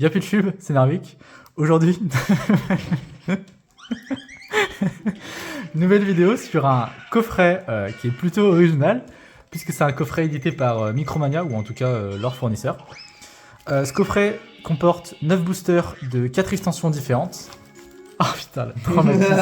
Y'a plus de tube, c'est Narvik. Aujourd'hui, nouvelle vidéo sur un coffret qui est plutôt original, puisque c'est un coffret édité par Micromania, ou en tout cas leur fournisseur. Ce coffret comporte 9 boosters de 4 extensions différentes. Ah putain, le traumatisme.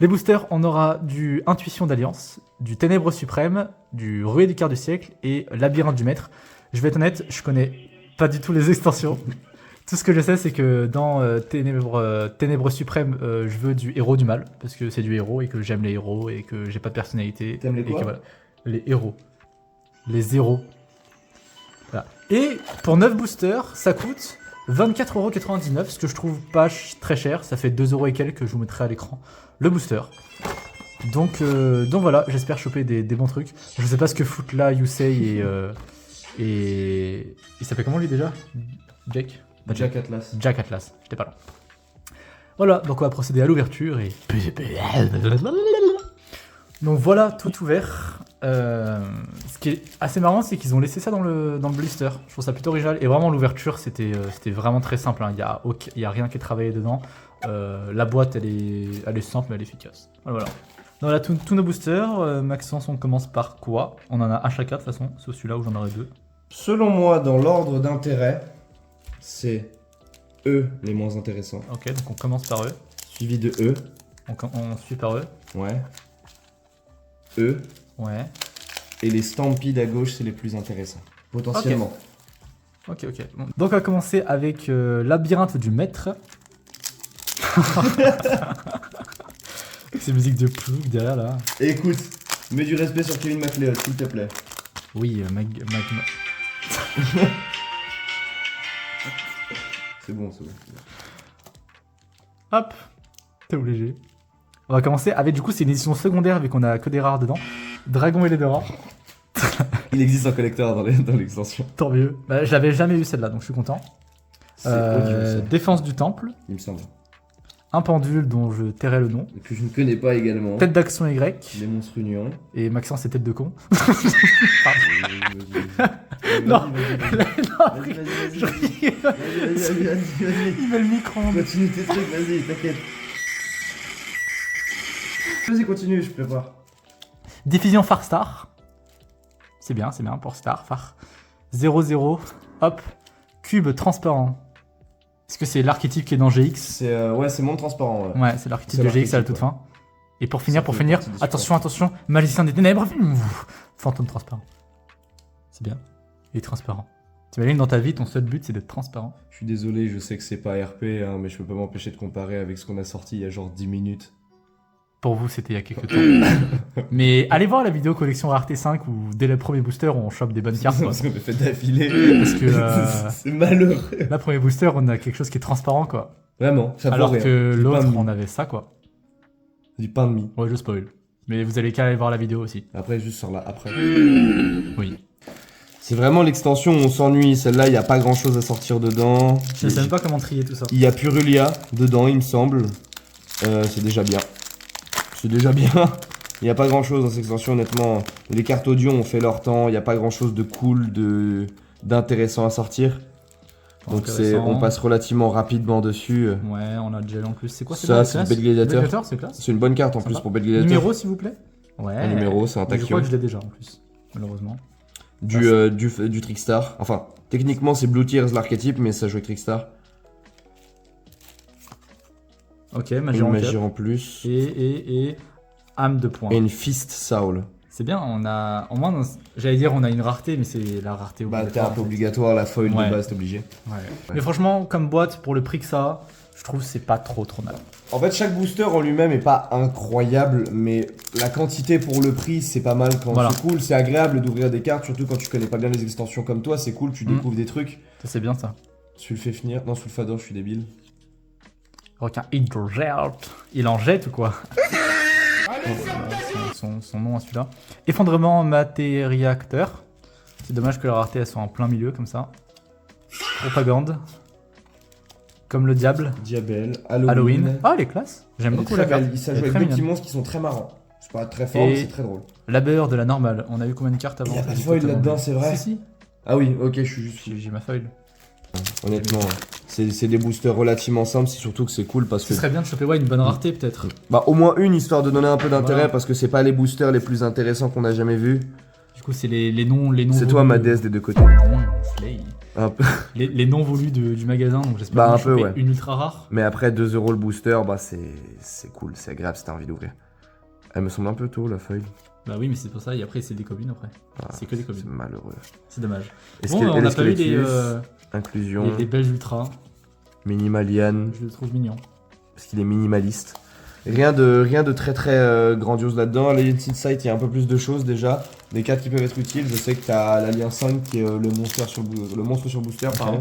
Les boosters, on aura du Intuition d'Alliance, du Ténèbres Suprême, du Ruée du quart du siècle et Labyrinthe du Maître. Je vais être honnête, je connais pas du tout les extensions. Tout ce que je sais, c'est que dans Ténèbres Suprême, je veux du héros du mal, parce que c'est du héros et que j'aime les héros et que j'ai pas de personnalité. T'aimes les et quoi que, voilà, les héros. Les héros. Voilà. Et pour 9 boosters, ça coûte 24,99€, ce que je trouve pas très cher. Ça fait 2€ et quelques que je vous mettrai à l'écran. Le booster. Donc voilà, j'espère choper des bons trucs. Je sais pas ce que foutent là Yusei et... Il s'appelle comment lui déjà? Jack? Jack Atlas. Jack Atlas, j'étais pas là. Voilà, donc on va procéder à l'ouverture et... Donc voilà, tout ouvert. Ce qui est assez marrant, c'est qu'ils ont laissé ça dans le blister. Je trouve ça plutôt original. Et vraiment, l'ouverture, c'était vraiment très simple. Hein. Il y a rien qui est travaillé dedans. La boîte, elle est simple, mais elle est efficace. Voilà. Donc là, tous nos boosters. Maxence, on commence par quoi? On en a un chacun de toute façon, sauf celui-là où j'en aurai 2. Selon moi, dans l'ordre d'intérêt, c'est eux les moins intéressants. Ok, donc on commence par eux. Suivi de eux. On suit par eux. Ouais. Eux. Ouais. Et les Stampedes à gauche, c'est les plus intéressants. Potentiellement. Ok. Bon. Donc on va commencer avec Labyrinthe du Maître. Ces musiques de ploug derrière là. Et écoute, mets du respect sur Kevin MacLeod, s'il te plaît. Oui, C'est bon. Hop, t'es obligé. On va commencer avec, du coup, c'est une édition secondaire vu qu'on a que des rares dedans. Dragon et les deux rares. Il existe un collector dans l'extension. Tant mieux. Bah, je l'avais jamais eu celle-là, donc je suis content. C'est odieux, ça. Défense du temple. Il me semble. Un pendule dont je tairai le nom. Et que je ne connais pas également. Tête d'action Y. Les monstres unions. Et Maxence, c'est tête de con. Non. Vas-y. Il met le micro. Continue tes trucs, vas-y, t'inquiète. Vas-y, continue, je prépare. Diffusion Far Star. C'est bien pour Star, Far. 0-0. Hop. Cube transparent. Est-ce que c'est l'archétype qui est dans GX? C'est monde transparent. Ouais, c'est l'archétype de GX à la toute fin. Et pour finir, attention, magicien des ténèbres. Fantôme transparent. C'est bien. Il est transparent. T'imagines dans ta vie, ton seul but c'est d'être transparent. Je suis désolé, je sais que c'est pas RP, hein, mais je peux pas m'empêcher de comparer avec ce qu'on a sorti il y a genre 10 minutes. Pour vous, c'était il y a quelques temps. Mais allez voir la vidéo collection Rareté 5 où dès le premier booster, on chope des bonnes cartes. Parce qu'on a fait d'affilée. Parce que c'est malheureux. Là, premier booster, on a quelque chose qui est transparent, quoi. Vraiment, ça vaut alors rien. que l'autre, on avait ça, quoi. Du pain de mie. Ouais, je spoil. Mais vous allez qu'à aller voir la vidéo aussi. Après, juste sur la après. Oui. C'est vraiment l'extension où on s'ennuie. Celle-là, il n'y a pas grand-chose à sortir dedans. Je ne sais même pas comment trier tout ça. Il y a Purulia dedans, il me semble. C'est déjà bien. C'est déjà bien. Il n'y a pas grand-chose dans cette extension, honnêtement. Les cartes audio ont fait leur temps. Il n'y a pas grand-chose de cool, d'intéressant à sortir. Donc on passe relativement rapidement dessus. Ouais, on a Gel en plus. C'est quoi ça? C'est Bête Gladiator. C'est classe. C'est une bonne carte en plus pour Bête Gladiator. Numéro, s'il vous plaît. Ouais. Un numéro, c'est un tachyon. Je crois que je l'ai déjà en plus, malheureusement. Du Trickstar. Enfin, techniquement, c'est Blue Tears l'archétype, mais ça joue avec Trickstar. Ok, magie en plus. Et âme de poing. Et une Fist Soul. C'est bien, on a. Au moins, j'allais dire on a une rareté, mais c'est la rareté obligatoire. Bah, t'es un peu obligatoire, la foil de base, t'es obligé. Ouais. Mais franchement, comme boîte, pour le prix que ça, je trouve que c'est pas trop mal. En fait, chaque booster en lui-même est pas incroyable, mais la quantité pour le prix, c'est pas mal quand c'est cool. C'est agréable d'ouvrir des cartes, surtout quand tu connais pas bien les extensions comme toi, c'est cool, tu découvres des trucs. Ça, c'est bien ça. Sulféfnir, non, Sulfador, je suis débile. Requin Hydrogel. Il en jette ou quoi? Son nom à celui-là. Effondrement matériacteur. C'est dommage que la rareté elle soit en plein milieu comme ça. Propagande. Comme le diable. Diabelle. Halloween. Ah, elle est classe. J'aime beaucoup la carte. Ça joue avec deux petits monstres qui sont très marrants. C'est pas très fort, mais c'est très drôle. Labeur de la normale. On a eu combien de cartes avant? Il y a pas de foil là-dedans, c'est vrai? Si. Ah oui, ok, je suis juste. J'ai ma foil. Honnêtement, c'est des boosters relativement simples, c'est surtout que c'est cool parce que... Ce serait bien de choper une bonne rareté peut-être. Bah au moins une, histoire de donner un peu d'intérêt, Voilà. parce que c'est pas les boosters les plus intéressants qu'on a jamais vus. Du coup, c'est les noms. C'est toi ma déesse des deux côtés. Slay. Un peu. Les noms voulus du magasin, donc j'espère Bah, bien un peu, choper ouais. une ultra rare. Mais après 2€ le booster, bah c'est cool, c'est agréable si t'as envie d'ouvrir. Elle me semble un peu tôt la feuille. Bah oui, mais c'est pour ça, et après c'est des communes après. Ah, C'est que des c'est communes. malheureux. C'est dommage. Est-ce Bon, que on n'a pas eu inclusion, les belles ultras. Minimalian, Je le trouve mignon. parce qu'il est minimaliste. Rien de très grandiose là-dedans. L'Alliance Insight, il y a un peu plus de choses déjà. Des cartes qui peuvent être utiles. Je sais que t'as l'Alliance 5 qui est le monstre sur booster, pardon.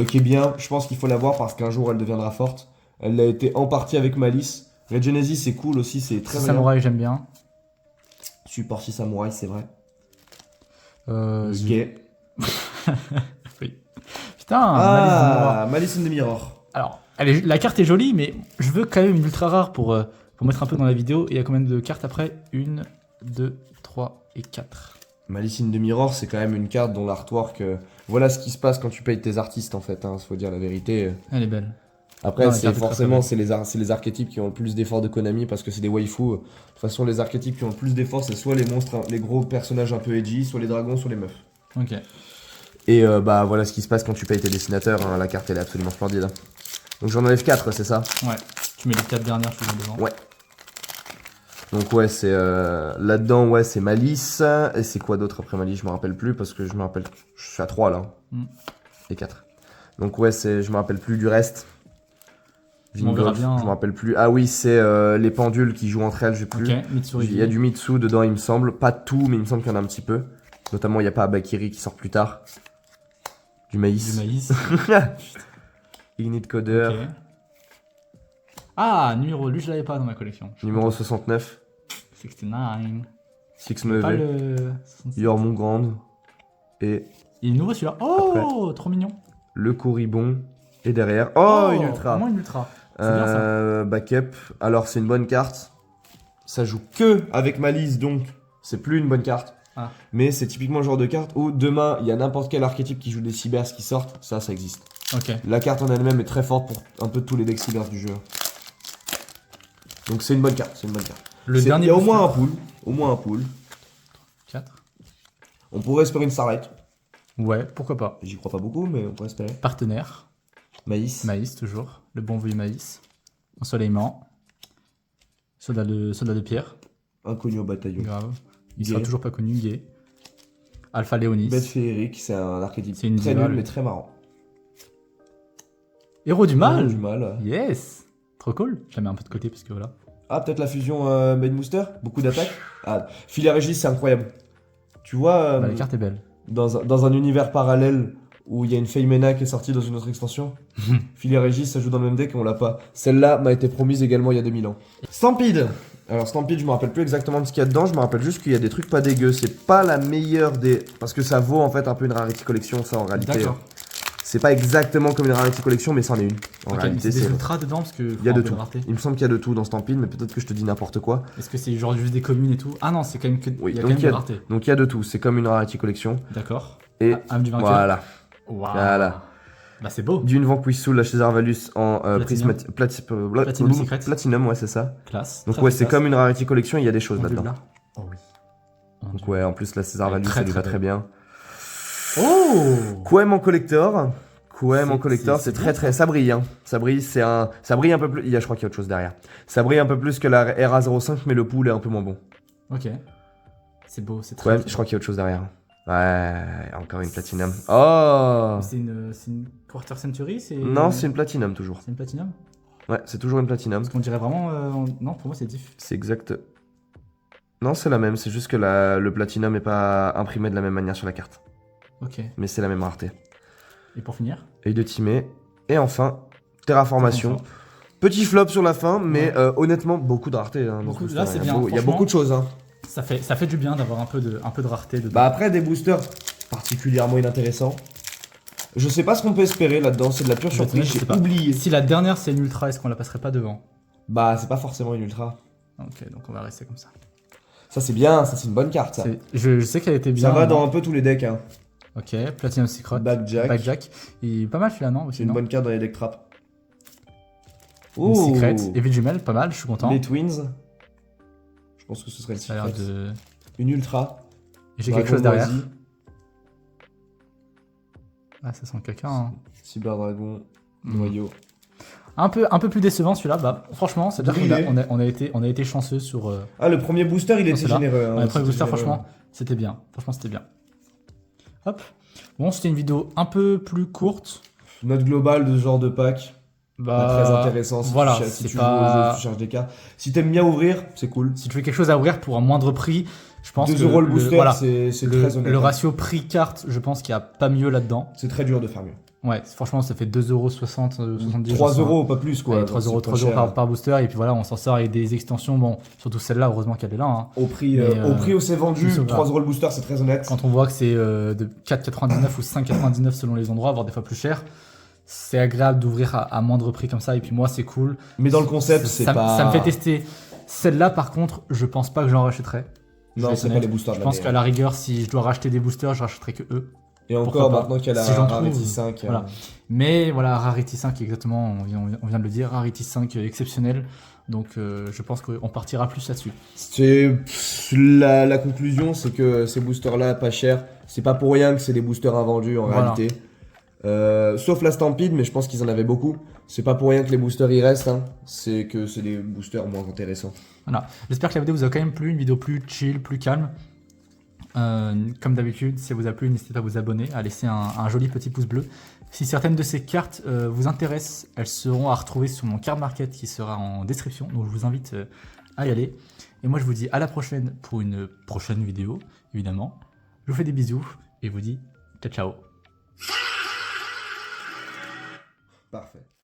Qui est bien. Je pense qu'il faut l'avoir parce qu'un jour elle deviendra forte. Elle l'a été en partie avec Malice. Red Genesis c'est cool aussi, c'est très bien. Samouraï, j'aime bien. Support 6 Samouraï, c'est vrai. J'ai- Gay. Oui. Putain, Malice de Mirror. Ah, Malice in the Mirror. Alors, la carte est jolie, mais je veux quand même une ultra rare pour mettre un peu dans la vidéo. Et il y a combien de cartes après 1, 2, 3 et 4. Malice in the Mirror, c'est quand même une carte dont l'artwork. Voilà ce qui se passe quand tu payes tes artistes en fait, hein, faut dire la vérité. Elle est belle. Après, Non, la c'est carte est très, forcément très c'est les archétypes qui ont le plus d'efforts de Konami parce que c'est des waifus. De toute façon, les archétypes qui ont le plus d'efforts, c'est soit les monstres, les gros personnages un peu edgy, soit les dragons, soit les meufs. Ok. Et bah voilà ce qui se passe quand tu payes tes dessinateurs. Hein, la carte elle est absolument splendide. Hein. Donc j'en enlève 4, c'est ça? Ouais. Tu mets les 4 dernières toujours devant. Ouais. Donc ouais, c'est là-dedans, ouais, c'est Malice. Et c'est quoi d'autre après Malice? Je me rappelle plus parce que je me rappelle. Je suis à 3 là. Mm. Et 4. Donc ouais, je me rappelle plus du reste. On verra Vingolf, bien. je me rappelle plus. Ah oui, c'est les pendules qui jouent entre elles, je sais plus. Ok, Mitsurigi. Il y a du Mitsu dedans, il me semble. Pas tout, mais il me semble qu'il y en a un petit peu. Notamment, il n'y a pas Abakiri qui sort plus tard. Du maïs. Du maïs. Ignite Coder. Ok. Ah, numéro, lui je l'avais pas dans ma collection. Numéro 69. 69. Six Pas Meve. le. Yormont Grande. Et Il est nouveau celui-là. Oh, trop mignon. le Corribon. Et derrière. Oh, une Au ultra. moins une ultra. C'est bien ça. Backup. Alors, c'est une bonne carte. Ça joue que avec Malice, donc c'est plus une bonne carte. Ah. Mais c'est typiquement le genre de carte où demain, il y a n'importe quel archétype qui joue des cybers qui sortent. Ça existe. Ok. La carte en elle-même est très forte pour un peu tous les decks cybers du jeu. Donc c'est une bonne carte, c'est une bonne carte. Le Il dernier. y a au moins un pool, au moins un pool. 4. On pourrait espérer une Starlight. Ouais, pourquoi pas. J'y crois pas beaucoup, mais on pourrait espérer. Partenaire. Maïs. Maïs, toujours. Le bon vieux maïs. Ensoleillement. Soldat de pierre. Inconnu au bataillon. Grave. Il Gay. sera toujours pas connu, gay. Alpha Léonis. Bête féerique, c'est un archétype C'est une très diva, nul lui. mais très marrant. Héros du mal. Du mal. Yes. Trop cool. Je la mets un peu de côté parce que voilà. Ah, peut-être la fusion Main Booster. Beaucoup d'attaques. Ah, Filet Régis, c'est incroyable. Tu vois, Bah, la carte est belle. dans un univers parallèle où il y a une Feymena qui est sortie dans une autre extension, Filet Régis, ça joue dans le même deck et on l'a pas. Celle-là m'a été promise également il y a 2000 ans. Stampede. Alors Stampede, je me rappelle plus exactement de ce qu'il y a dedans, je me rappelle juste qu'il y a des trucs pas dégueux. C'est pas la meilleure des... Parce que ça vaut en fait un peu une Rarity Collection, ça en réalité. D'accord. C'est pas exactement comme une Rarity Collection, mais c'en est une. En Ok, mais réalité, c'est des c'est... ultras dedans parce que. Il y a faut de un peu tout. rareté. Il me semble qu'il y a de tout dans Stampede, mais peut-être que je te dis n'importe quoi. Est-ce que c'est genre juste des communes et tout? Ah non, c'est quand même que. Oui, il y a donc quand même il y a- des raretés. Donc il y a de tout, c'est comme une Rarity Collection. D'accord. Et Âme du vainqueur. voilà. Waouh. Voilà. Bah c'est beau. D'une Vanquisou, la César Valus en Platinum. Platinum Secret. Platinum, ouais, c'est ça. Classe. Donc Très, ouais, très c'est classe. comme une Rarity Collection, il y a des choses On veut là-dedans. là. Oh oui. Mon Donc Dieu. ouais, en plus la César Elle est Valus, très, ça lui va très très bien. Oh. Quem en collector. Quem en C'est- collector, c'est c'est bien, très très... Ça brille, hein. Ça brille, ça brille un peu plus... Je crois qu'il y a autre chose derrière. Ça brille un peu plus que la RA05, mais le pool est un peu moins bon. Ok. C'est beau, c'est très. Quem, très je crois qu'il y a autre chose derrière. Ouais, encore une Platinum. Oh Mais c'est une Quarter Century, c'est. Non, c'est une Platinum toujours. C'est une Platinum. Ouais, c'est toujours une Platinum. Parce qu'on dirait vraiment. Non, pour moi c'est diff. C'est exact. Non, c'est la même, c'est juste que le Platinum n'est pas imprimé de la même manière sur la carte. Ok. Mais c'est la même rareté. Et pour finir. Œil de Timée. Et enfin, Terraformation. Enfin, Petit flop sur la fin, mais Ouais. Honnêtement, beaucoup de rareté. Hein, dans Beaucoup- ce là, booster. c'est Il y a bien, beau- Il y a franchement. beaucoup de choses. Hein. Ça fait du bien d'avoir un peu de rareté dedans. Bah après, des boosters particulièrement inintéressants. Je sais pas ce qu'on peut espérer là-dedans, c'est de la pure Je vais te surprise, dire, je sais j'ai pas. oublié. Si la dernière c'est une ultra, est-ce qu'on la passerait pas devant? Bah, c'est pas forcément une ultra. Ok, donc on va rester comme ça. Ça, c'est bien, ça, c'est une bonne carte, ça. Je sais qu'elle était bien. Ça va dans un peu tous les decks. Hein. Ok, Platinum Secret. Backjack. Backjack. Il est pas mal celui-là, non aussi, C'est une non bonne carte dans les deck trap. Une Secret. Evil Jumel, pas mal, je suis content. Les Twins. Je pense que ce serait le Ça a l'air Secret. de... Une Ultra. J'ai quelque chose derrière. Moisi. Ah, ça sent quelqu'un. Hein. Cyber Dragon. Noyau. Un peu plus décevant celui-là. Bah, franchement, c'est-à-dire Brûlé. on a été chanceux sur... Ah, le premier booster, il était c'est là. généreux. hein, Ouais, le premier c'était booster, généreux. franchement, c'était bien. Franchement, c'était bien. Hop. Bon, c'était une vidéo un peu plus courte. Note globale de ce genre de pack. Pas très intéressant si voilà, tu, si c'est tu pas... joues au jeu, si tu cherches des cartes. Si t'aimes bien ouvrir, c'est cool. Si tu veux quelque chose à ouvrir pour un moindre prix, je pense 2 que euros le booster, voilà, c'est très honnête. le hein. ratio prix-carte, je pense qu'il n'y a pas mieux là-dedans. C'est très dur de faire mieux. Ouais, franchement, ça fait 2,60 €, 70 3 je pense. euros, pas plus quoi. Ouais, donc 3 c'est euros, pas 3 euros cher. par booster, et puis voilà, on s'en sort avec des extensions. Bon, surtout celle-là, heureusement qu'elle est là. Hein. Au prix, Mais, au prix où c'est vendu, ça va. 3 euros le booster, c'est très honnête. Quand on voit que c'est de 4,99 ou 5,99 selon les endroits, voire des fois plus cher, c'est agréable d'ouvrir à moindre prix comme ça. Et puis moi, c'est cool. Mais dans le concept, c'est pas. Ça me fait tester. Celle-là, par contre, je pense pas que j'en rachèterai. Non, c'est pas les boosters de Je pense l'année, qu'à la rigueur, si je dois racheter des boosters, je rachèterai que eux. Et encore, pourquoi pas. maintenant qu'il y a Si la j'en trouve, Rarity 5. voilà. Mais voilà, Rarity 5, exactement, on vient de le dire. Rarity 5 exceptionnel. Donc je pense qu'on partira plus là-dessus. La conclusion, c'est que ces boosters-là, pas chers, c'est pas pour rien que c'est des boosters invendus en Voilà. réalité. Sauf la Stampede, mais je pense qu'ils en avaient beaucoup. C'est pas pour rien que les boosters y restent, hein. C'est que c'est des boosters moins intéressants. Voilà. J'espère que la vidéo vous a quand même plu, une vidéo plus chill, plus calme. Comme d'habitude, si elle vous a plu, n'hésitez pas à vous abonner, à laisser un joli petit pouce bleu. Si certaines de ces cartes vous intéressent, elles seront à retrouver sur mon card market qui sera en description. Donc je vous invite à y aller. Et moi je vous dis à la prochaine pour une prochaine vidéo, évidemment. Je vous fais des bisous et vous dis ciao ciao. Parfait.